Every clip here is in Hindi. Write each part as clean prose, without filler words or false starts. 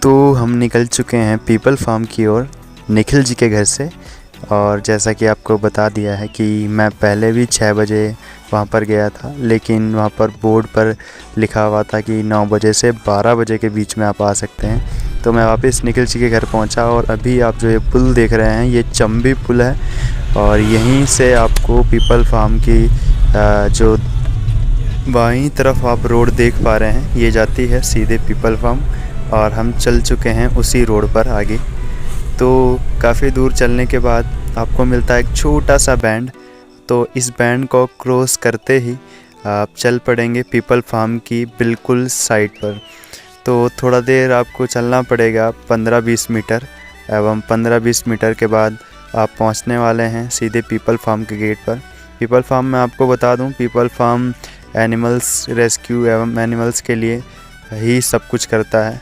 तो हम निकल चुके हैं पीपल फार्म की ओर निखिल जी के घर से। और जैसा कि आपको बता दिया है कि मैं पहले भी 6 बजे वहाँ पर गया था, लेकिन वहाँ पर बोर्ड पर लिखा हुआ था कि 9 बजे से 12 बजे के बीच में आप आ सकते हैं। तो मैं वापस निखिल जी के घर पहुँचा और अभी आप जो ये पुल देख रहे हैं ये चंबी पुल है और यहीं से आपको पीपल फार्म की जो बाईं तरफ आप रोड देख पा रहे हैं ये जाती है सीधे पीपल फार्म और हम चल चुके हैं उसी रोड पर आगे। तो काफ़ी दूर चलने के बाद आपको मिलता है एक छोटा सा बैंड, तो इस बैंड को क्रॉस करते ही आप चल पड़ेंगे पीपल फार्म की बिल्कुल साइड पर। तो थोड़ा देर आपको चलना पड़ेगा 15-20 मीटर एवं 15-20 मीटर के बाद आप पहुंचने वाले हैं सीधे पीपल फार्म के गेट पर। पीपल फार्म में आपको बता दूं, पीपल फार्म एनिमल्स रेस्क्यू एवं एनिमल्स के लिए ही सब कुछ करता है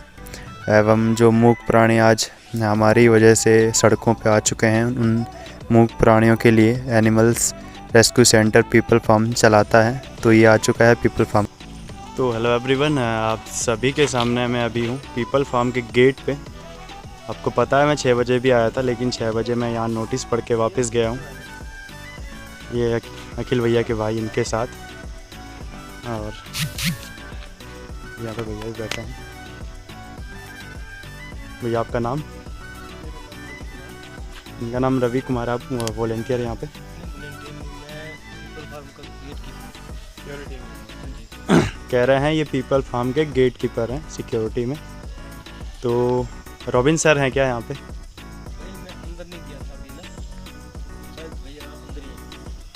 एवं जो मूक प्राणी आज हमारी वजह से सड़कों पे आ चुके हैं उन मूक प्राणियों के लिए animals rescue centre people farm चलाता है। तो ये आ चुका है पीपल फार्म। तो हेलो एवरीवन, आप सभी के सामने मैं अभी हूँ पीपल फार्म के गेट पे। आपको पता है मैं 6 बजे भी आया था, लेकिन 6 बजे मैं यहाँ नोटिस पढ़ के वापस गया हूँ। ये अखिल भैया के भाई इनके साथ, और यहाँ पे भैया भी बैठे हैं। भैया आपका नाम? इनका नाम रवि कुमार, आप वॉलेंटियर यहाँ पे? कह रहे हैं ये पीपल फार्म के गेट कीपर हैं सिक्योरिटी में। तो रॉबिन सर हैं क्या यहाँ पे?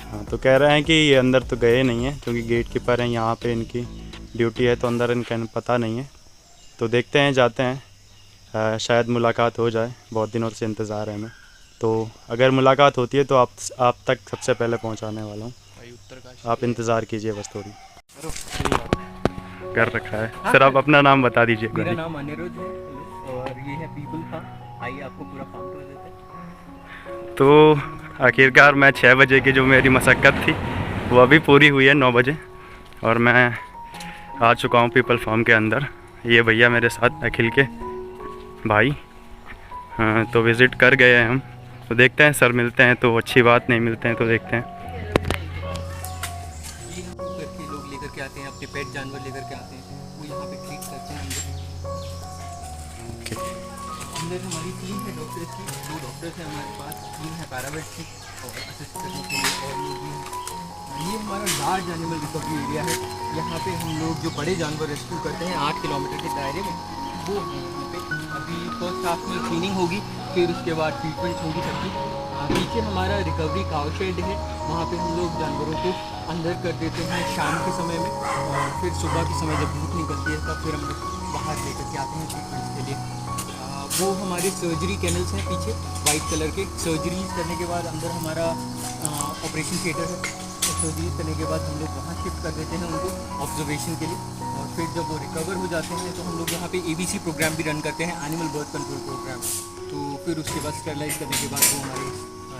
हाँ, तो कह रहे हैं कि ये अंदर तो गए नहीं हैं क्योंकि गेट कीपर हैं, यहाँ पे इनकी ड्यूटी है, तो अंदर इनका पता नहीं है। तो देखते हैं, जाते हैं, शायद मुलाकात हो जाए। बहुत दिनों से इंतज़ार है हमें, तो अगर मुलाकात होती है तो आप तक सबसे पहले पहुंचाने वाला हूं। आप इंतज़ार कीजिए बस थोड़ी। कर रखा है सर, आप अपना नाम बता दीजिए। मेरा नाम अनिरुद्ध है और ये है पीपल फार्म। आइए आपको पूरा फार्म टूर देते हैं। तो आखिरकार मैं 6 बजे की जो मेरी मशक्क़त थी वो अभी पूरी हुई है 9 बजे, और मैं आ चुका हूँ पीपल फार्म के अंदर। ये भैया मेरे साथ अखिल के भाई। हाँ, तो विज़िट कर गए हैं हम, तो देखते हैं सर मिलते हैं तो अच्छी बात, नहीं मिलते हैं तो देखते हैं। ये करके लोग लेकर के आते हैं, अपने पेट जानवर लेकर के आते हैं, वो यहाँ पे ट्रीट करते हैं। अंदर हमारी टीम है डॉक्टर्स की, 2 डॉक्टर्स हैं हमारे पास, 3 है पैरावेट की और असिस्ट करने के लिए और लोग भी हैं। ये हमारा लार्ज एनिमल रिकवरी एरिया है। यहाँ पे हम लोग जो बड़े जानवर रेस्क्यू करते हैं 8 किलोमीटर के दायरे में, वो है यहाँ पे। अभी फर्स्ट हाफ में क्लीनिंग होगी, फिर उसके बाद ट्रीटमेंट होगी सबकी। नीचे हमारा रिकवरी काउ शेड है, वहाँ पे हम लोग जानवरों को अंदर कर देते हैं शाम के समय में, और फिर सुबह के समय जब धूप निकलती है तब फिर हम लोग बाहर लेकर के आते हैं ट्रीटमेंट के लिए। वो हमारे सर्जरी कैनल्स हैं पीछे वाइट कलर के। सर्जरी करने के बाद अंदर हमारा ऑपरेशन थिएटर है। सर्जरी करने के बाद हम लोग वहाँ शिफ्ट कर देते हैं उनको ऑब्जर्वेशन के लिए, और फिर जब वो रिकवर हो जाते हैं तो हम लोग यहाँ पे ABC प्रोग्राम भी रन करते हैं, एनिमल बर्थ कंट्रोल प्रोग्राम। तो फिर उसके बाद स्टरलाइज करने के बाद वो हमारे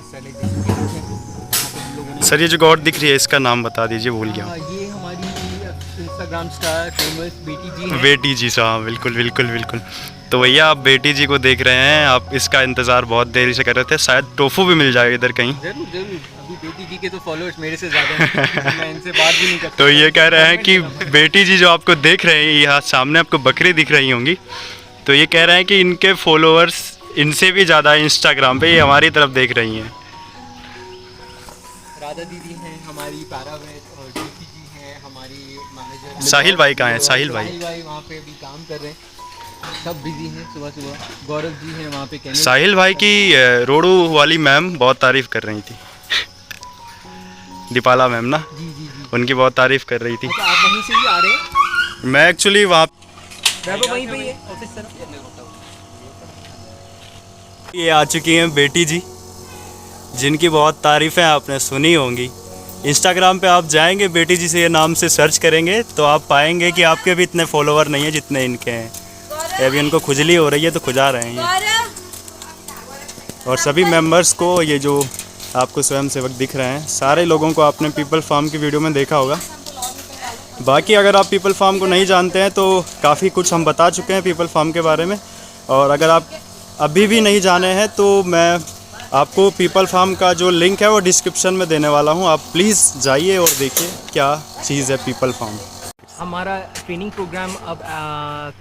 स्टरलाइजेशन के हैं। वहाँ पे हम लोगों ने सर ये जो गॉड दिख रही है इसका नाम बता दीजिए, भूल गया। ये हमारी इंस्टाग्राम स्टार फेमस बेटी जी हैं। बेटी जी साहब, बिल्कुल बिल्कुल बिल्कुल। तो भैया आप बेटी जी को देख रहे हैं, आप इसका इंतज़ार बहुत देरी से कर रहे थे, शायद टोफू भी मिल जाए इधर कहीं। जरूर जरूर, अभी बेटी जी के तो फॉलोअर्स मेरे से ज़्यादा हैं, मैं इनसे बात भी नहीं करता। तो ये कह रहे हैं कि बेटी जी जो आपको देख रहे हैं, यहाँ सामने आपको बकरी दिख रही होंगी, तो ये कह रहे हैं कि इनके फॉलोअर्स इनसे भी ज़्यादा इंस्टाग्राम पे ये हमारी तरफ देख रही हैं। राधा दीदी हैं हमारी पैरावेट, और ज्योति जी हैं हमारी मैनेजर। साहिल भाई कहाँ हैं? साहिल भाई वहाँ पे अभी काम कर रहे हैं, सब बिजी हैं सुबह सुबह। गौरव जी हैं वहाँ पे। साहिल भाई की रोडू वाली मैम बहुत तारीफ़ कर रही थी, दीपाला मैम ना, जी जी जी, उनकी बहुत तारीफ़ कर रही थी। अच्छा, आप वहीं से ही आ रहे हैं? मैं एक्चुअली वहाँ वहीं पे ही है ऑफिस तरफ। ये आ चुकी हैं बेटी जी, जिनकी बहुत तारीफ़ें आपने सुनी होंगी। इंस्टाग्राम पे आप जाएंगे, बेटी जी से ये नाम से सर्च करेंगे तो आप पाएंगे कि आपके भी इतने फॉलोवर नहीं हैं जितने इनके हैं। अभी इनको खुजली हो रही है तो खुजा रहे हैं। और सभी मेंबर्स को, ये जो आपको स्वयं सेवक दिख रहे हैं, सारे लोगों को आपने पीपल फार्म की वीडियो में देखा होगा। बाकी अगर आप पीपल फार्म को नहीं जानते हैं तो काफ़ी कुछ हम बता चुके हैं पीपल फार्म के बारे में। और अगर आप अभी भी नहीं जाने हैं तो मैं आपको पीपल फार्म का जो लिंक है वो डिस्क्रिप्शन में देने वाला हूँ, आप प्लीज़ जाइए और देखिए क्या चीज़ है पीपल फार्म। हमारा ट्रेनिंग प्रोग्राम अब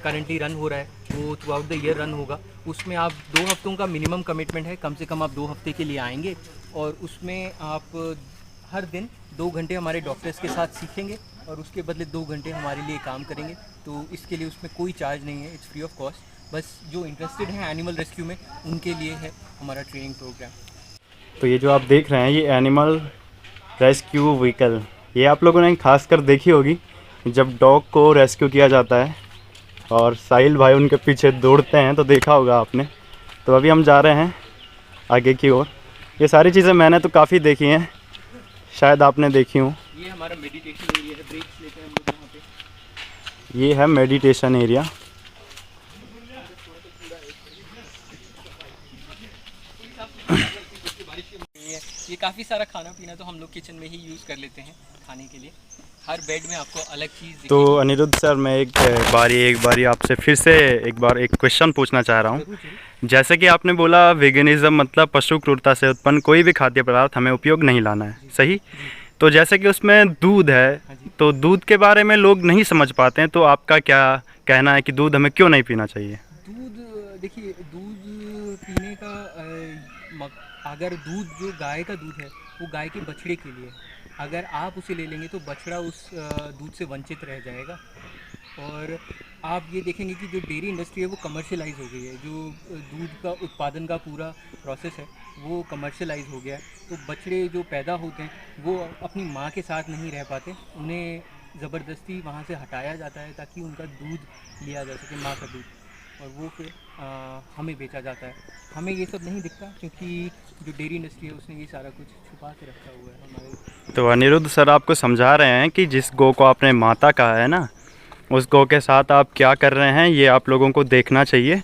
करंटली रन हो रहा है, वो through out the year run होगा। उसमें आप 2 हफ्तों का मिनिमम कमिटमेंट है, कम से कम आप 2 हफ्ते के लिए आएंगे और उसमें आप हर दिन 2 घंटे हमारे डॉक्टर्स के साथ सीखेंगे और उसके बदले 2 घंटे हमारे लिए काम करेंगे। तो इसके लिए उसमें कोई चार्ज नहीं है, इट्स फ्री ऑफ कॉस्ट। बस जो इंटरेस्टेड हैं एनिमल रेस्क्यू में उनके लिए है हमारा ट्रेनिंग प्रोग्राम। तो ये जो आप देख रहे हैं ये एनिमल रेस्क्यू व्हीकल, ये आप लोगों ने खास कर देखी होगी जब डॉग को रेस्क्यू किया जाता है और साहिल भाई उनके पीछे दौड़ते हैं, तो देखा होगा आपने। तो अभी हम जा रहे हैं आगे की ओर। ये सारी चीज़ें मैंने तो काफ़ी देखी हैं, शायद आपने देखी हूँ। ये हमारा मेडिटेशन एरिया है, ब्रेक्स लेते हैं हम लोग यहाँ पे। ये है मेडिटेशन एरिया। ये काफ़ी सारा खाना पीना तो हम लोग किचन में ही यूज़ कर लेते हैं खाने के लिए। हर बेड में आपको अलग चीज़। तो अनिरुद्ध सर, मैं एक बारी आपसे फिर से एक क्वेश्चन पूछना चाह रहा हूँ। जैसे कि आपने बोला वेगनिज़म मतलब पशु क्रूरता से उत्पन्न कोई भी खाद्य पदार्थ हमें उपयोग नहीं लाना है, सही? तो जैसे कि उसमें दूध है, तो दूध के बारे में लोग नहीं समझ पाते हैं, तो आपका क्या कहना है कि दूध हमें क्यों नहीं पीना चाहिए? दूध, देखिए दूध पीने का अगर दूध जो गाय का दूध है वो गाय के बछड़े के लिए, अगर आप उसे ले लेंगे तो बछड़ा उस दूध से वंचित रह जाएगा। और आप ये देखेंगे कि जो डेयरी इंडस्ट्री है वो कमर्शियलाइज हो गई है, जो दूध का उत्पादन का पूरा प्रोसेस है वो कमर्शियलाइज हो गया है। तो बछड़े जो पैदा होते हैं वो अपनी माँ के साथ नहीं रह पाते, उन्हें ज़बरदस्ती वहाँ से हटाया जाता है ताकि उनका दूध लिया जा सके, माँ का दूध, और वो फिर हमें बेचा जाता है। हमें ये सब नहीं दिखता क्योंकि जो डेयरी इंडस्ट्री है उसने ये सारा कुछ छुपा के रखा हुआ है हमारे। तो अनिरुद्ध सर आपको समझा रहे हैं कि जिस गौ को आपने माता कहा है ना, उस गौ के साथ आप क्या कर रहे हैं ये आप लोगों को देखना चाहिए।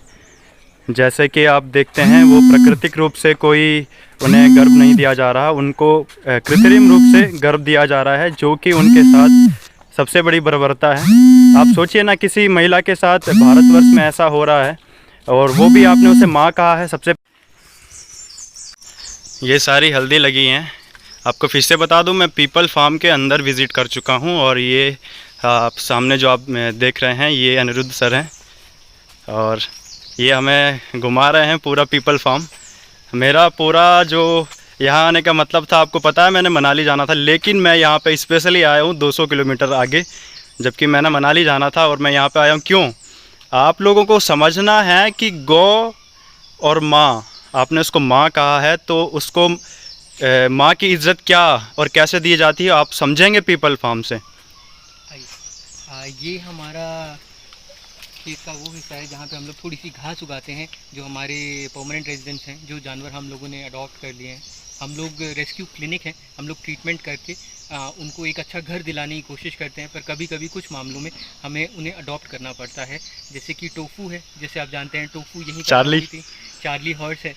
जैसे कि आप देखते हैं वो प्राकृतिक रूप से कोई उन्हें गर्भ नहीं दिया जा रहा, उनको कृत्रिम रूप से गर्भ दिया जा रहा है, जो कि उनके साथ सबसे बड़ी बर्बरता है। आप सोचिए ना, किसी महिला के साथ भारतवर्ष में ऐसा हो रहा है और वो भी आपने उसे माँ कहा है। सबसे ये सारी हल्दी लगी हैं। आपको फिर से बता दूं, मैं पीपल फार्म के अंदर विज़िट कर चुका हूं और ये आप सामने जो आप देख रहे हैं ये अनिरुद्ध सर हैं और ये हमें घुमा रहे हैं पूरा पीपल फार्म। मेरा पूरा जो यहाँ आने का मतलब था, आपको पता है मैंने मनाली जाना था, लेकिन मैं यहाँ पे स्पेशली आया हूँ 200 किलोमीटर आगे, जबकि मैंने मनाली जाना था और मैं यहाँ पे आया हूँ। क्यों? आप लोगों को समझना है कि गौ और माँ, आपने उसको माँ कहा है तो उसको माँ की इज़्ज़त क्या और कैसे दी जाती है आप समझेंगे पीपल फार्म से। ये हमारा खेत का वो हिस्सा है जहाँ पे हम लोग थोड़ी सी घास उगाते हैं, जो हमारे परमानेंट रेजिडेंट्स हैं, जो जानवर हम लोगों ने अडॉप्ट कर लिए हैं। हम लोग रेस्क्यू क्लिनिक हैं, हम लोग ट्रीटमेंट करके उनको एक अच्छा घर दिलाने की कोशिश करते हैं, पर कभी कभी कुछ मामलों में हमें उन्हें अडॉप्ट करना पड़ता है। जैसे कि टोफू है, जैसे आप जानते हैं टोफू यहीं पर चार्ली हॉर्स है,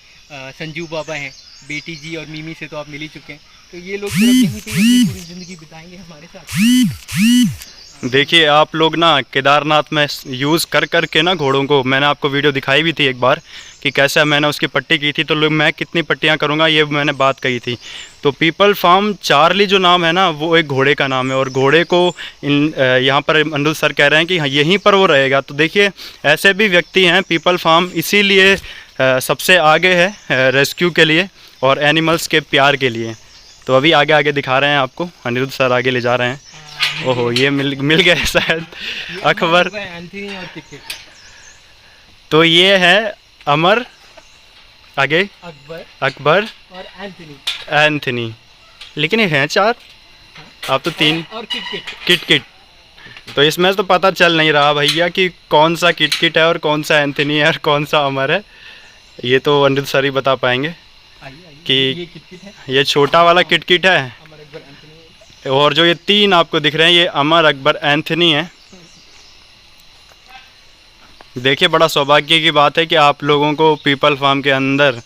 संजू बाबा हैं, बेटी जी और मीमी से तो आप मिल ही चुके हैं। तो ये लोग सिर्फ यहीं पे अपनी पूरी ज़िंदगी बिताएंगे हमारे साथ। देखिए आप लोग ना केदारनाथ में यूज़ कर कर के ना घोड़ों को, मैंने आपको वीडियो दिखाई भी थी एक बार कि कैसे मैंने उसकी पट्टी की थी, तो लोग मैं कितनी पट्टियाँ करूँगा ये मैंने बात कही थी। तो पीपल फार्म चार्ली जो नाम है ना वो एक घोड़े का नाम है और घोड़े को यहाँ पर अनिरुद्ध सर कह रहे हैं कि हाँ यहीं पर वो रहेगा। तो देखिए ऐसे भी व्यक्ति हैं, पीपल फार्म इसीलिए सबसे आगे है रेस्क्यू के लिए और एनिमल्स के प्यार के लिए। तो अभी आगे आगे दिखा रहे हैं आपको, अनिरुद्ध सर आगे ले जा रहे हैं। ओहो ये मिल गया शायद अकबर। तो ये है अमर, आगे अकबर और एंथनी, लेकिन ये हैं 4, आप तो 3 और किट। तो इसमें तो पता चल नहीं रहा भैया कि कौन सा किट है और कौन सा एंथनी है और कौन सा अमर है। ये तो अनिरुद्ध सर ही बता पाएंगे कि ये छोटा वाला किट है और जो ये 3 आपको दिख रहे हैं ये अमर, अकबर, एंथनी है। देखिए बड़ा सौभाग्य की बात है कि आप लोगों को पीपल फार्म के अंदर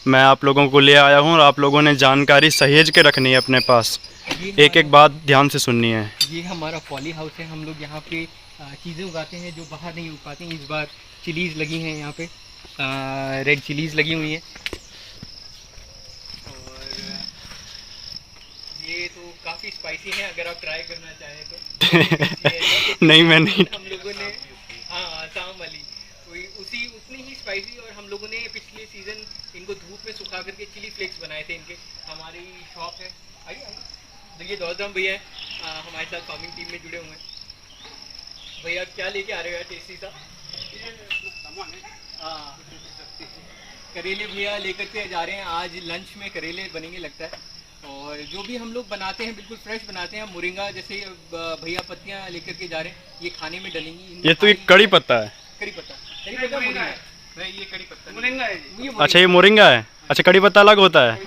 मैं आप लोगों को ले आया हूँ और आप लोगों ने जानकारी सहेज के रखनी है अपने पास, एक एक बात ध्यान से सुननी है। ये हमारा पॉली हाउस है। हम लोग यहाँ पे चीज़ें उगाते हैं जो बाहर नहीं उग पाती हैं। इस बार चिलीज़ लगी हैं यहाँ पे, रेड चिलीज़ लगी हुई हैं। और ये तो काफ़ी स्पाइसी है, अगर आप ट्राई करना चाहें तो। नहीं मैं नहीं। हम लोगों ने आसाम वाली उसी उतनी ही स्पाइसी, और हम लोगों ने पिछले सीज़न इनको धूप में सुखा करके चिली फ्लेक्स बनाए थे इनके। हमारी शॉप है, आइए देखिए दौलतराम भैया हमारे साथ फार्मिंग टीम में जुड़े हुए हैं। भैया क्या लेके आ रहे हो टेस्टी सा? हाँ, करेले भैया लेकर के जा रहे हैं। आज लंच में करेले बनेंगे लगता है। और जो भी हम लोग बनाते हैं बिल्कुल फ्रेश बनाते हैं। मोरिंगा जैसे भैया पत्तियाँ लेकर के जा रहे हैं, ये खाने में डलेंगी। ये तो एक कड़ी पत्ता है। कड़ी पत्ता मोरिंगा है। ये कड़ी पत्ता मोरिंगा है। अच्छा ये मोरिंगा है। अच्छा कड़ी पत्ता अलग होता है।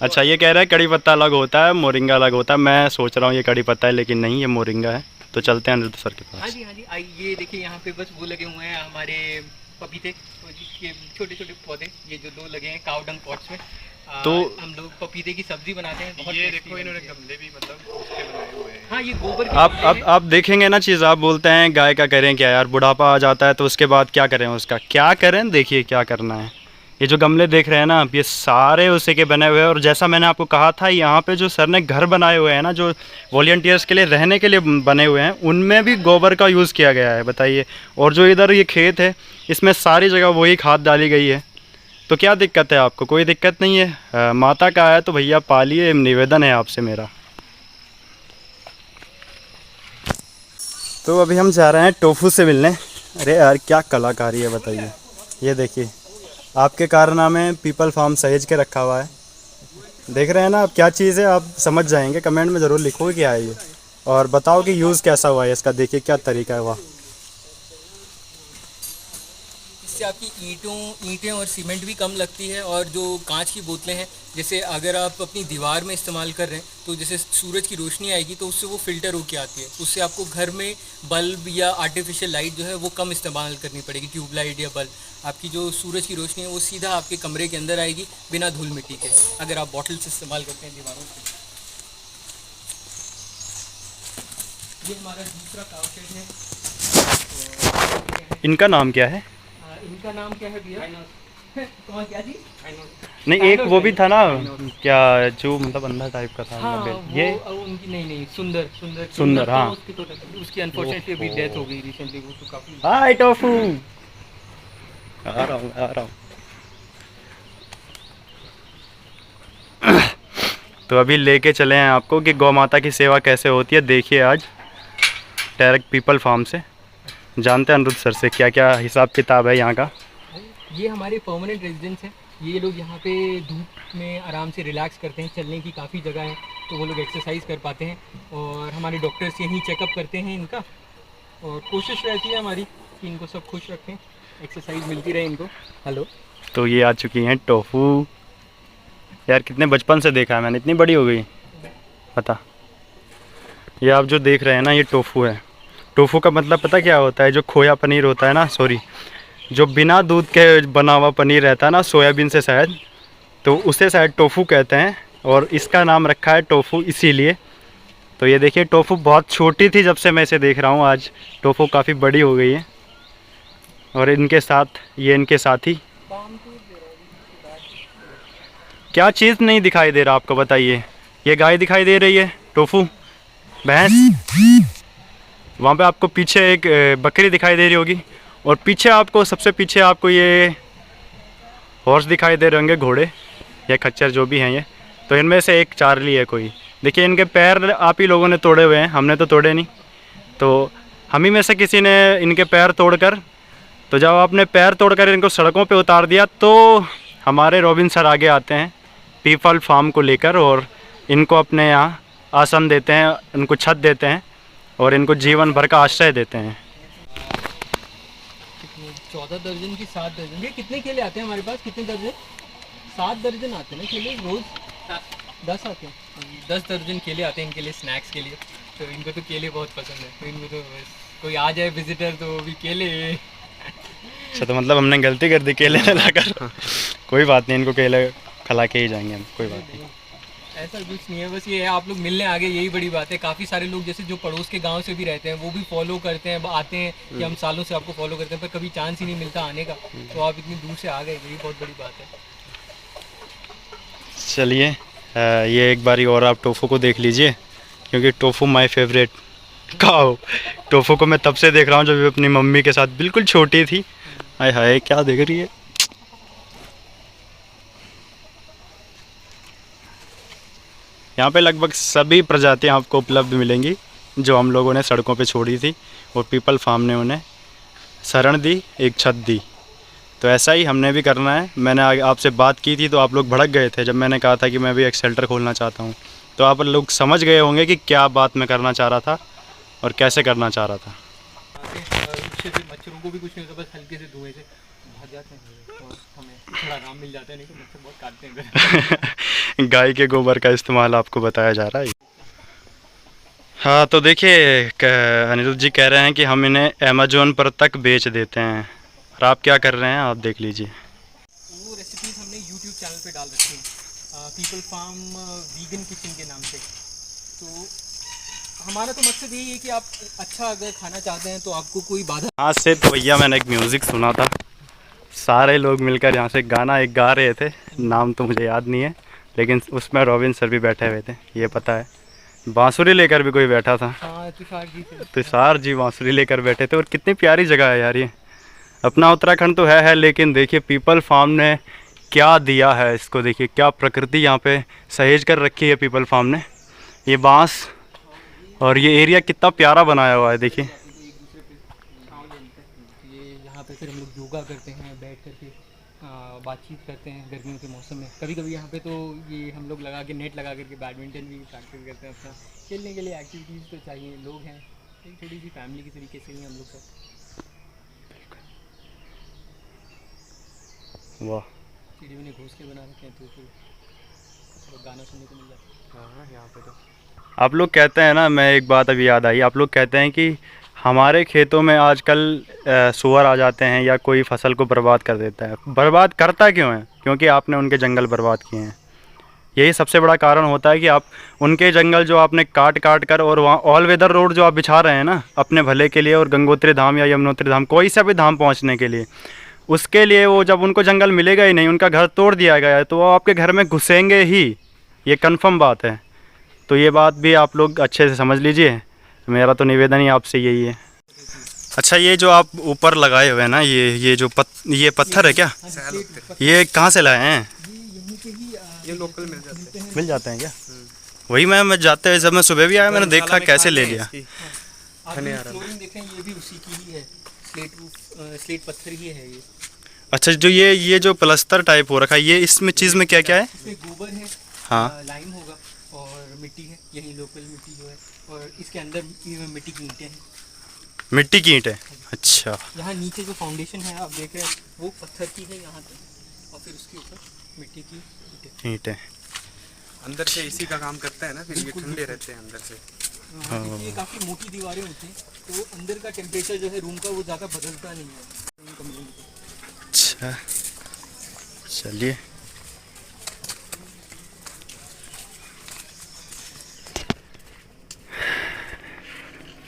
अच्छा ये कह रहा है कड़ी पत्ता अलग होता है, मोरिंगा अलग होता है। मैं सोच रहा हूँ ये कड़ी पत्ता है, लेकिन नहीं, ये मोरिंगा है। तो चलते हैं अनिरुद्ध सर के पास। हाँ जी आइए। ये देखिए यहाँ पे बस वो लगे हुए हैं हमारे पपीते, तो जिसके छोटे छोटे पौधे, ये जो 2 लगे हैं काउ डंग पॉट्स में। तो हम लोग पपीते की सब्जी बनाते हैं। बहुत ये देखो इन्होंने गमले भी मतलब उसके बनाए हुए हैं। हाँ ये गोबर के आप देखेंगे ना चीज़, आप बोलते हैं गाय का करें क्या यार, बुढ़ापा आ जाता है तो उसके बाद क्या करें, उसका क्या करें, देखिए क्या करना है। ये जो गमले देख रहे हैं ना आप, ये सारे उसी के बने हुए हैं। और जैसा मैंने आपको कहा था, यहाँ पे जो सर ने घर बनाए हुए हैं ना, जो वॉलंटियर्स के लिए रहने के लिए बने हुए हैं, उनमें भी गोबर का यूज़ किया गया है, बताइए। और जो इधर ये खेत है, इसमें सारी जगह वही खाद डाली गई है। तो क्या दिक्कत है आपको? कोई दिक्कत नहीं है। माता का है तो भैया पालिए, निवेदन है आपसे मेरा। तो अभी हम जा रहे हैं टोफू से मिलने। अरे यार क्या कलाकारी है बताइए। ये देखिए आपके कारनामे पीपल फार्म सहेज के रखा हुआ है। देख रहे हैं ना आप, क्या चीज़ है आप समझ जाएंगे। कमेंट में ज़रूर लिखोगे क्या है ये, और बताओ कि यूज़ कैसा हुआ है इसका। देखिए क्या तरीका है। वाह, इससे आपकी ईंटें और सीमेंट भी कम लगती है। और जो कांच की बोतलें हैं, जैसे अगर आप अपनी दीवार में इस्तेमाल कर रहे हैं तो जैसे सूरज की रोशनी आएगी तो उससे वो फ़िल्टर होके आती है। उससे आपको घर में बल्ब या आर्टिफिशियल लाइट जो है वो कम इस्तेमाल करनी पड़ेगी, ट्यूबलाइट या बल्ब। आपकी जो सूरज की रोशनी है वो सीधा आपके कमरे के अंदर आएगी बिना धूल मिट्टी के, अगर आप बॉटल से इस्तेमाल करते हैं दीवारों से। ये हमारा दूसरा काउशेड है। इनका नाम क्या है? इनका नाम क्या है भैया? कौन क्या जी? नहीं एक वो भी था ना क्या, जो मतलब अंधा टाइप का था। हाँ, ये उनकी नहीं सुंदर हाँ, उसकी अनफॉर्चुनेटली अभी डेथ हो गई रिसेंटली। वो तो काफी। हाय टोफू, आ रहा हूँ। तो अभी लेके चले हैं आपको कि गौ माता की सेवा कैसे होती है। देखिए आज डायरेक्ट पीपल फार्म से जानते हैं अनिरुद्ध सर से क्या क्या हिसाब किताब है यहाँ का। ये हमारे परमानेंट रेजिडेंट्स हैं। ये लोग यहाँ पे धूप में आराम से रिलैक्स करते हैं। चलने की काफ़ी जगह है तो वो लोग एक्सरसाइज कर पाते हैं। और हमारे डॉक्टर्स यहीं चेकअप करते हैं इनका। और कोशिश रहती है हमारी कि इनको सब खुश रखें, एक्सरसाइज मिलती रहे इनको। हेलो। तो ये आ चुकी हैं टोफू। यार कितने बचपन से देखा है मैंने, इतनी बड़ी हो गई पता। ये आप जो देख रहे हैं ना, ये टोफू है। टोफू का मतलब पता क्या होता है? जो खोया पनीर होता है ना, सॉरी, जो बिना दूध के बना हुआ पनीर रहता है ना, सोयाबीन से शायद, तो उसे शायद टोफू कहते हैं। और इसका नाम रखा है टोफू इसीलिए। तो ये देखिए टोफू बहुत छोटी थी जब से मैं इसे देख रहा हूँ, आज टोफू काफ़ी बड़ी हो गई है। और इनके साथ ये इनके साथी। क्या चीज़ नहीं दिखाई दे रहा आपको बताइए? ये गाय दिखाई दे रही है, टोफू भैंस। वहाँ पे आपको पीछे एक बकरी दिखाई दे रही होगी। और पीछे आपको, सबसे पीछे आपको ये हॉर्स दिखाई दे रहे होंगे, घोड़े या खच्चर जो भी हैं ये। तो इनमें से एक चार्ली है कोई। देखिए इनके पैर आप ही लोगों ने तोड़े हुए हैं, हमने तो तोड़े नहीं। तो हम ही में से किसी ने इनके पैर तोड़कर, तो जब आपने पैर तोड़कर इनको सड़कों पे उतार दिया तो हमारे रॉबिन सर आगे आते हैं पीपल फार्म को लेकर, और इनको अपने यहाँ आसन देते हैं, इनको छत देते हैं और इनको जीवन भर का आश्रय देते हैं। 14 दर्जन की 7 दर्जन। ये कितने केले आते हैं हमारे पास? कितने दर्जन? 7 दर्जन आते हैं ना केले रोज़। 10 आते हैं। 10 दर्जन केले आते हैं इनके लिए, स्नैक्स के लिए। तो इनको तो केले बहुत पसंद है। तो इनको तो बस कोई आ जाए विजिटर तो भी केले। अच्छा, तो मतलब हमने गलती कर दी केले लाकर। कोई बात नहीं, इनको केले खिला के ही जाएंगे हम, कोई बात नहीं। ऐसा कुछ नहीं है, बस ये है आप लोग मिलने आ गए, यही बड़ी बात है। काफ़ी सारे लोग जैसे जो पड़ोस के गांव से भी रहते हैं वो भी फॉलो करते हैं, आते हैं कि हम सालों से आपको फॉलो करते हैं, पर कभी चांस ही नहीं मिलता आने का, तो आप इतनी दूर से आ गए, यही बहुत बड़ी बात है। चलिए ये एक बारी और आप टोफू को देख लीजिए, क्योंकि tofu my favourite cow. Tofu को मैं तब से देख रहा हूँ जब वो अपनी मम्मी के साथ बिल्कुल छोटी थी। हाय हाय क्या देख रही है। यहाँ पे लगभग सभी प्रजातियाँ आपको उपलब्ध मिलेंगी जो हम लोगों ने सड़कों पे छोड़ी थी, और पीपल फार्म ने उन्हें शरण दी, एक छत दी। तो ऐसा ही हमने भी करना है। मैंने आपसे बात की थी तो आप लोग भड़क गए थे जब मैंने कहा था कि मैं भी एक शेल्टर खोलना चाहता हूँ। तो आप लोग समझ गए होंगे कि क्या बात मैं करना चाह रहा था और कैसे करना चाह रहा था। इससे फिर मच्छरों को भी कुछ नहीं होता, बस हल्के से धुएं से भाग जाते हैं और हमें थोड़ा आराम मिल जाता है, नहीं तो मच्छर बहुत काटते हैं। गाय के गोबर का इस्तेमाल आपको बताया जा रहा है। हाँ तो देखिए अनिरुद्ध जी कह रहे हैं कि हम इन्हें अमेजोन पर तक बेच देते हैं, और आप क्या कर रहे हैं आप देख लीजिए। वो रेसिपीज़ हमने यूट्यूब चैनल पे डाल रखी हैं, पीपल फार्म वीगन किचन के नाम से। तो हमारा तो मकसद यही है कि आप अच्छा अगर खाना चाहते हैं तो आपको कोई बाधा। आज से तो भैया मैंने एक म्यूज़िक सुना था, सारे लोग मिलकर यहाँ से गाना एक गा रहे थे, नाम तो मुझे याद नहीं है, लेकिन उसमें रॉबिन सर भी बैठे हुए थे, ये पता है। बांसुरी लेकर भी कोई बैठा था। हाँ तुषार जी बांसुरी लेकर बैठे थे। और कितनी प्यारी जगह है यार ये। अपना उत्तराखंड तो है लेकिन देखिए पीपल फार्म ने क्या दिया है इसको, देखिए क्या प्रकृति यहाँ पे सहेज कर रखी है पीपल फार्म ने। ये बांस और ये एरिया कितना प्यारा बनाया हुआ है देखिए। ये यहाँ पे फिर हम लोग योगा करते हैं, बैठ करके बातचीत करते हैं गर्मियों के मौसम में। कभी कभी यहाँ पे तो ये हम लोग लगा के नेट लगा करके बैडमिंटन भी प्रैक्टिस करते हैं। अपना खेलने के लिए एक्टिविटीज़ तो चाहिए, लोग हैं एक थोड़ी सी फैमिली की तरीके से ही हम लोग सब। वाह सीढ़ी में घोंसले बना रखे हैं तो फिर गाना सुनने को मिल जाता है। हाँ यहाँ पे तो आप लोग कहते हैं ना, मैं एक बात अभी याद आई, आप लोग कहते हैं कि हमारे खेतों में आजकल सूअर आ जाते हैं या कोई फसल को बर्बाद कर देता है। बर्बाद करता क्यों है? क्योंकि आपने उनके जंगल बर्बाद किए हैं। यही सबसे बड़ा कारण होता है कि आप उनके जंगल जो आपने काट काट कर, और वहाँ ऑल वेदर रोड जो आप बिछा रहे हैं ना अपने भले के लिए, और गंगोत्री धाम या यमुनोत्री धाम कोई सा भी धाम पहुँचने के लिए, उसके लिए वो जब उनको जंगल मिलेगा ही नहीं, उनका घर तोड़ दिया गया है, तो वो आपके घर में घुसेंगे ही, ये कन्फर्म बात है। तो ये बात भी आप लोग अच्छे से समझ लीजिए, मेरा तो निवेदन ही आपसे यही है। अच्छा ये जो आप ऊपर लगाए हुए हैं ना, ये जो ये पत्थर है क्या? ये कहाँ से लाए हैं? ये लोकल मिल जाते हैं क्या? वही मैं जाते हैं, जब मैं सुबह भी आया मैंने देखा कैसे ले लिया। फ्लोरिंग देखें, ये भी उसी की ही है, स्लेट पत्थर ही है ये। अच्छा जो ये जो प्लास्टर टाइप हो रखा है, ये इसमें चीज़ में क्या क्या है? इसमें गोबर है, हाँ लाइम होगा और मिट्टी है, यही लोकल मिट्टी जो है, और इसके अंदर मिट्टी की ईंटें हैं। मिट्टी की ईंट है? अच्छा। यहाँ नीचे जो फाउंडेशन है आप देख रहे हैं वो पत्थर की है यहाँ तक, और फिर उसके ऊपर मिट्टी की ईंटें अंदर से इसी का काम करता है ना, फिर ये ठंडे रहते हैं अंदर से। ये काफ़ी मोटी दीवारें होती हैं तो अंदर का टेम्परेचर जो है रूम का वो ज़्यादा बदलता नहीं है। अच्छा चलिए।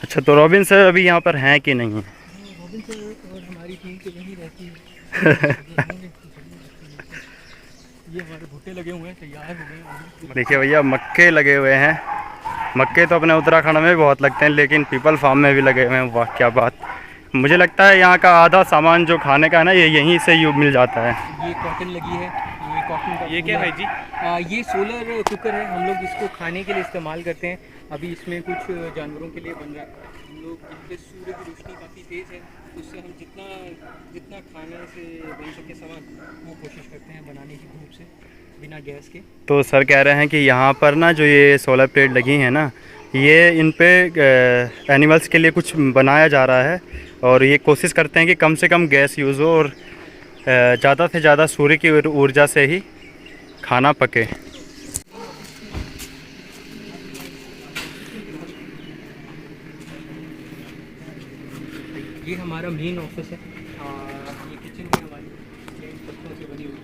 अच्छा तो रॉबिन सर अभी यहाँ पर हैं कि नहीं? रॉबिन सर और हमारी टीम तो यहीं रहती है। ये हमारे भुट्टे लगे हुए हैं, तैयार हो गए। देखिए भैया मक्के लगे हुए हैं। मक्के तो अपने उत्तराखंड में भी बहुत लगते हैं, लेकिन पीपल फार्म में भी लगे हुए हैं। वाह क्या बात। मुझे लगता है यहाँ का आधा सामान जो खाने का है ना, ये यहीं से मिल जाता है। ये कॉटन लगी है, ये कॉटन का। ये क्या है जी? ये सोलर कुकर है, हम लोग इसको खाने के लिए इस्तेमाल करते हैं। अभी इसमें कुछ जानवरों के लिए बन रहा है। हम लोग जिससे सूर्य की रोशनी काफ़ी तेज़ है, उससे हम जितना खाने से बन सके सामान वो कोशिश करते हैं बनाने की, धूप से बिना गैस के। तो सर कह रहे हैं कि यहाँ पर ना जो ये सोलर प्लेट लगी हैं ना, ये इन पे एनिमल्स के लिए कुछ बनाया जा रहा है, और ये कोशिश करते हैं कि कम से कम गैस यूज़ हो और ज़्यादा से ज़्यादा सूर्य की ऊर्जा से ही खाना पके। ये हमारा मेन ऑफिस है, ये किचन है हमारी, ये पत्थरों से बनी हुई।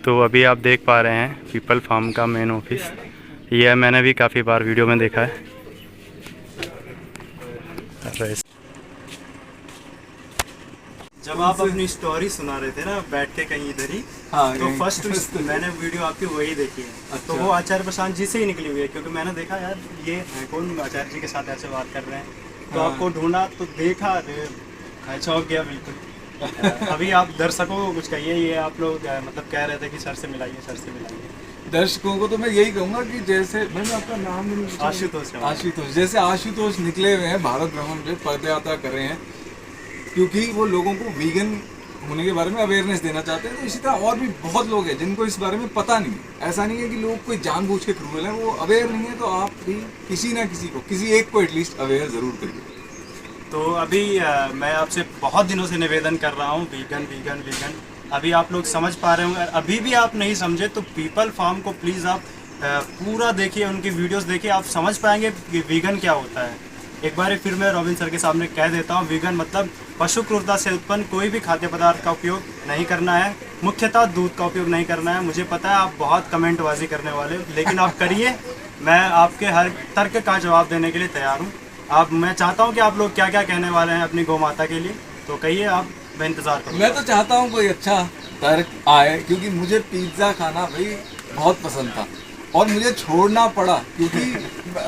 तो अभी आप देख पा रहे हैं पीपल फार्म का मेन ऑफिस। यह मैंने भी काफ़ी बार वीडियो में देखा है। जब आप अपनी स्टोरी सुना रहे थे ना बैठ के कहीं इधर ही, हाँ, तो फर्स्ट मैंने वीडियो आपकी वही देखी है। अच्छा। तो वो आचार्य प्रशांत जी से ही निकली हुई है, क्योंकि मैंने देखा यार ये हैं कौन आचार्य जी के साथ ऐसे बात कर रहे हैं। तो हाँ। आपको ढूंढा तो देखा, अरे मैं चौंक गया बिल्कुल। अभी आप दर्शकों को कुछ कहिए, ये आप लोग मतलब कह रहे थे कि सर से मिलाइए, सर से मिलाइए। दर्शकों को तो मैं यही कहूँगा कि जैसे मैंने आपका नाम भी नहीं पूछा। आशुतोष। आशुतोष, जैसे आशुतोष निकले हुए हैं भारत भ्रमण पे, पद यात्रा कर रहे हैं, क्योंकि वो लोगों को वीगन होने के बारे में अवेयरनेस देना चाहते हैं। तो इसी तरह और भी बहुत लोग हैं जिनको इस बारे में पता नहीं है। ऐसा नहीं है कि लोग कोई जानबूझ के क्रूरल हैं, वो अवेयर नहीं है। तो आप भी किसी ना किसी को, किसी एक को एटलीस्ट अवेयर ज़रूर करिए। तो अभी मैं आपसे बहुत दिनों से निवेदन कर रहा हूँ, वीगन वीगन वीगन। अभी आप लोग समझ पा रहे होंगे, अभी भी आप नहीं समझे तो पीपल फार्म को प्लीज़ आप पूरा देखिए, उनकी वीडियोस देखिए, आप समझ पाएंगे कि वीगन क्या होता है। एक बार फिर मैं रॉबिन सर के सामने कह देता हूँ, वीगन मतलब पशु क्रूरता से उत्पन्न कोई भी खाद्य पदार्थ का उपयोग नहीं करना है, मुख्यतः दूध का उपयोग नहीं करना है। मुझे पता है आप बहुत कमेंटबाजी करने वाले हो, लेकिन आप करिए, मैं आपके हर तर्क का जवाब देने के लिए तैयार हूँ। मैं चाहता हूँ कि आप लोग क्या क्या कहने वाले हैं अपनी गौ माता के लिए, तो कहिए आप, मैं इंतज़ार करूँ। मैं तो चाहता हूँ कोई अच्छा तर्क आए, क्योंकि मुझे पिज़्ज़ा खाना भाई बहुत पसंद था और मुझे छोड़ना पड़ा, क्योंकि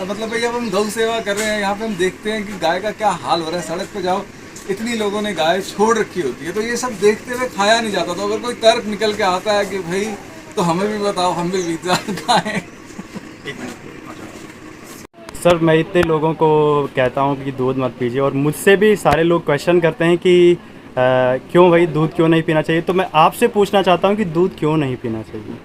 मतलब भाई अब हम गौ सेवा कर रहे हैं, यहाँ पे हम देखते हैं कि गाय का क्या हाल हो रहा है। सड़क पे जाओ, इतनी लोगों ने गाय छोड़ रखी होती है, तो ये सब देखते हुए खाया नहीं जाता। तो अगर कोई तर्क निकल के आता है कि भाई तो हमें भी बताओ, हम भी पिज़्ज़ा खाएं। सर मैं इतने लोगों को कहता हूँ कि दूध मत पीजिए, और मुझसे भी सारे लोग क्वेश्चन करते हैं कि क्यों भाई दूध क्यों नहीं पीना चाहिए। तो मैं आपसे पूछना चाहता हूँ कि दूध क्यों नहीं पीना चाहिए।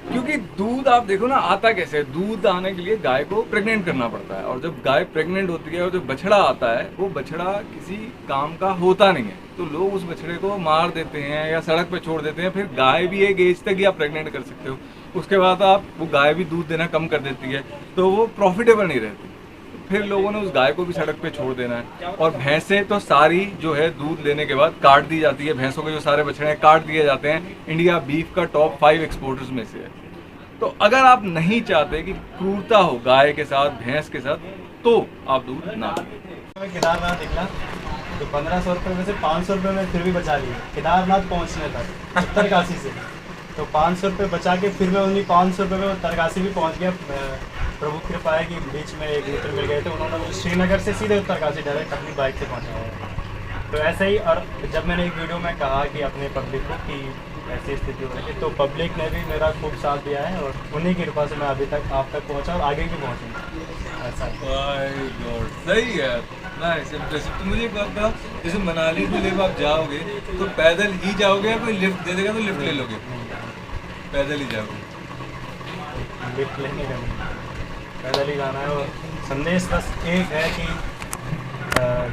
क्योंकि दूध आप देखो ना आता कैसे है। दूध आने के लिए गाय को प्रेग्नेंट करना पड़ता है, और जब गाय प्रेग्नेंट होती है और जो बछड़ा आता है, वो बछड़ा किसी काम का होता नहीं है। तो लोग उस बछड़े को मार देते हैं या सड़क पे छोड़ देते हैं। फिर गाय भी एक एज तक ही आप प्रेग्नेंट कर सकते हो, उसके बाद आप वो गाय भी दूध देना कम कर देती है, तो वो प्रॉफिटेबल नहीं रहती। फिर लोगों ने उस गाय को भी सड़क पे छोड़ देना है। और भैंसें तो सारी जो है दूध लेने के बाद काट दी जाती है। भैंसों के जो सारे बछड़े हैं काट दिए जाते हैं। इंडिया बीफ का टॉप 5 एक्सपोर्टर्स में से है। तो अगर आप नहीं चाहते कि क्रूरता हो गाय के साथ, भैंस के साथ, तो आप दूध ना दें। केदारनाथ निकला तो 1500 रुपये में से 500 रुपये में फिर भी बचा लिए केदारनाथ पहुँचने तक उत्तरकाशी से। तो 500 रुपये बचा के फिर मैं उन्हीं 500 रुपये में उत्तरकाशी भी पहुँच गया। प्रभु कृपा है कि बीच में एक मित्र मिल गए थे, उन्होंने मुझे श्रीनगर से सीधे उत्तरकाशी डायरेक्ट अपनी बाइक से पहुँचाया। तो ऐसे ही, और जब मैंने एक वीडियो में कहा कि अपने पब्लिक को कि ऐसी स्थिति हो रही है, तो पब्लिक ने भी मेरा खूब साथ दिया है, और उन्हीं की कृपा से मैं अभी तक आप तक पहुँचा और आगे भी पहुँचूँगा। ऐसा सही है। Nice, impressive. तो मुझे एक बात बताओ, जैसे मनाली में जब आप जाओगे तो पैदल ही जाओगे या कोई लिफ्ट दे देगा तो लिफ्ट ले लोगे? पैदल ही जाओगे? लिफ्ट लेने का नहीं, पैदल ही जाना है। और संदेश बस एक है कि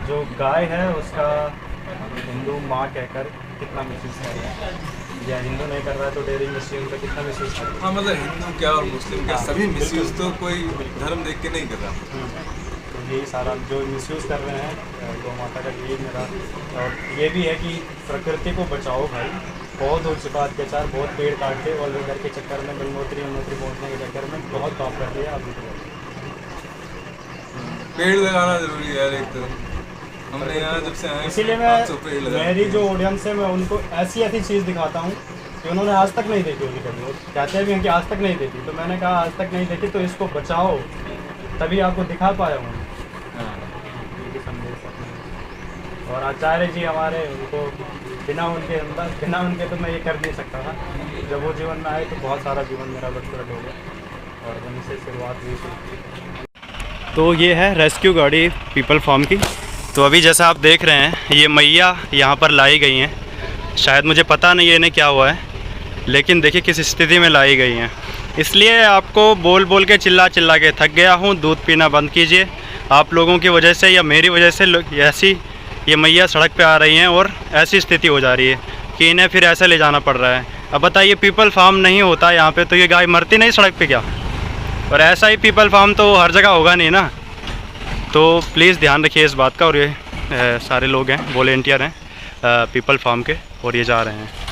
जो गाय है उसका हिंदू माँ कहकर कितना मिसयूज़ कर रहा है, या हिंदू नहीं कर रहा है तो डेयरी इंडस्ट्री उनका कितना मिसयूज़ कर रहा है। हाँ, मतलब हिंदू क्या और मुस्लिम क्या, सभी मिसयूज़ तो कोई धर्म देख के नहीं कर रहा। तो यही सारा जो मिसयूज़ कर रहे हैं गौ माता का, यही मेरा। और ये भी है कि प्रकृति को बचाओ भाई। बहुत हो चुका अत्याचार, बहुत पेड़ काट के और घर के चक्कर में, गंगोत्री यमुनोत्री पहुँचने के चक्कर में बहुत पाप कर दिया। अभी तो पेड़ लगाना जरूरी है यार। एक तो हमने यहाँ जब से आए, इसीलिए मैं, मेरी जो ऑडियंस है, मैं उनको ऐसी ऐसी चीज़ दिखाता हूँ कि उन्होंने आज तक नहीं देखी होगी कभी। वो कहते भी हैं कि आज तक नहीं देखी, तो मैंने कहा आज तक नहीं देखी तो इसको बचाओ, तभी आपको दिखा पाया हूँ। और आचार्य जी हमारे, उनको बिना उनके तो मैं ये कर नहीं सकता था। जब वो जीवन में आए तो बहुत सारा जीवन मेरा बटपट हो गया, और वहीं से शुरुआत हुई थी। तो ये है रेस्क्यू गाड़ी पीपल फार्म की। तो अभी जैसा आप देख रहे हैं, ये मैया यहाँ पर लाई गई हैं। शायद मुझे पता नहीं है इन्हें क्या हुआ है, लेकिन देखिए किस स्थिति में लाई गई हैं। इसलिए आपको बोल बोल के चिल्ला के थक गया हूँ, दूध पीना बंद कीजिए। आप लोगों की वजह से या मेरी वजह से ऐसी ये मैया सड़क पे आ रही हैं, और ऐसी स्थिति हो जा रही है कि इन्हें फिर ऐसे ले जाना पड़ रहा है। अब बताइए, पीपल फार्म नहीं होता यहाँ पे तो ये गाय मरती नहीं सड़क पे क्या? और ऐसा ही पीपल फार्म तो हर जगह होगा नहीं ना। तो प्लीज़ ध्यान रखिए इस बात का। और ये सारे लोग हैं, वॉलेंटियर हैं पीपल फार्म के, और ये जा रहे हैं।